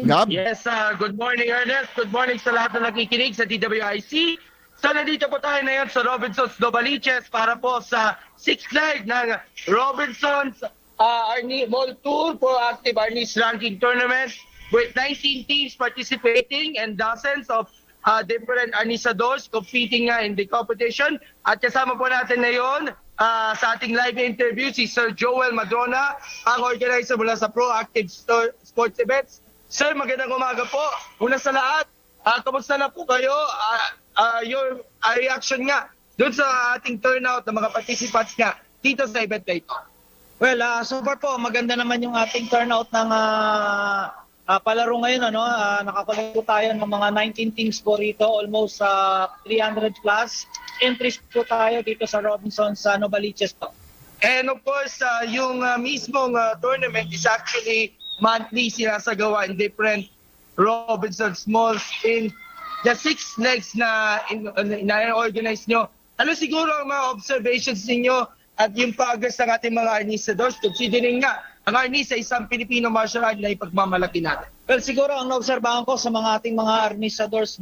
Gab? Yes, good morning Ernest. Good morning sa lahat na nakikinig sa DWIC. So nandito po tayo ngayon sa Robinson's Novaliches para po sa 6th leg ng Robinson's Mall Tour for Active Arnis Ranking Tournament with 19 teams participating and dozens of different Arnisadors competing in the competition. At kasama po natin ngayon sa ating live interview si Sir Joel Madrona, ang organizer mula sa Proactive Sports Events. Sir, magandang umaga po. Una sa lahat, kamusta na po kayo? Your reaction nga doon sa ating turnout ng mga participants nga dito sa event na ito. Well, so far po, maganda naman yung ating turnout ng palaro ngayon. Nakakulit po tayo ng mga 19 teams po rito, almost 300 plus entries po tayo dito sa Robinson's Novaliches po. And of course, yung mismong tournament is actually monthly sinasagawa in different Robinson's malls in the 6 legs na organize nyo. Ano siguro ang mga observations ninyo at yung progress ng ating mga Arnisadors, considering nga ang Arnis ay isang Filipino martial art na ipagmamalaki natin? Well, siguro ang naobserbahan ko sa mga ating mga Arnisadors,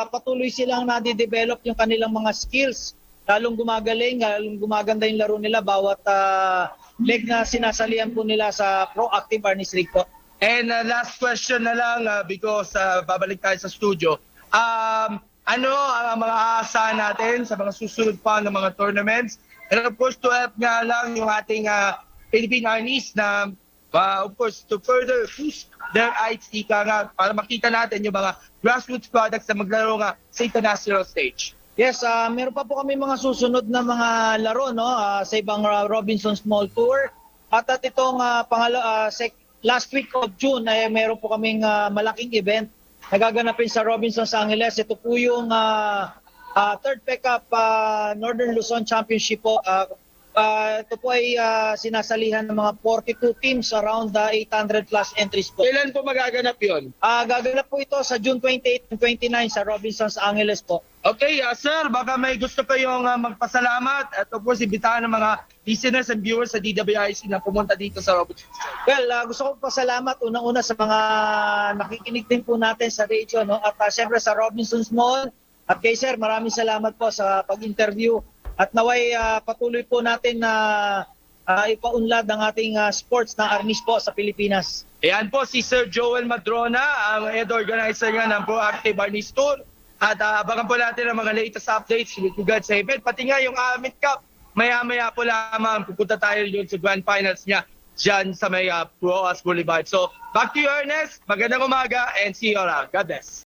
patuloy silang nade-develop yung kanilang mga skills. Lalong gumagaling, lalong gumaganda yung laro nila bawat leg na sinasalihan po nila sa Proactive Arnis League po. And last question na lang because babalik tayo sa studio. Ano ang mga aasahan natin sa mga susunod pa ng mga tournaments? And of course, to help nga lang yung ating Philippine Arnis na of course, to further push their heights, nga, para makita natin yung mga grassroots products na maglaro nga sa international stage. Yes, meron pa po kami mga susunod na mga laro sa ibang Robinson's Mall Tour. At itong last week of June ay meron po kaming malaking event na gaganapin sa Robinson's Angeles. Ito po yung third pick-up Northern Luzon Championship po. Ito po ay sinasalihan ng mga 42 teams around 800 plus entries po. Kailan po magaganap yun? Gaganap po ito sa June 28 and 29 sa Robinson's Angeles po. Okay, sir, baka may gusto kayong magpasalamat at of course, ibitahan ng mga listeners and viewers sa DWIC na pumunta dito sa Robinson's. Well, gusto ko pasalamat unang-una sa mga nakikinig din po natin sa radio, at siyempre sa Robinson's Mall. At kay sir, maraming salamat po sa pag-interview. At naway patuloy po natin na ipaunlad ang ating sports ng Arnis po sa Pilipinas. Ayan po si Sir Joel Madrona, ang head organizer nga ng Proactive Arnis Tour. At abangan po natin ang mga latest updates with regards sa event. Pati nga yung Amit Cup, maya-maya po lamang pupunta tayo yun sa grand finals niya dyan sa may Roas Boulevard. So back to you, Ernest. Magandang umaga and see you around. God bless.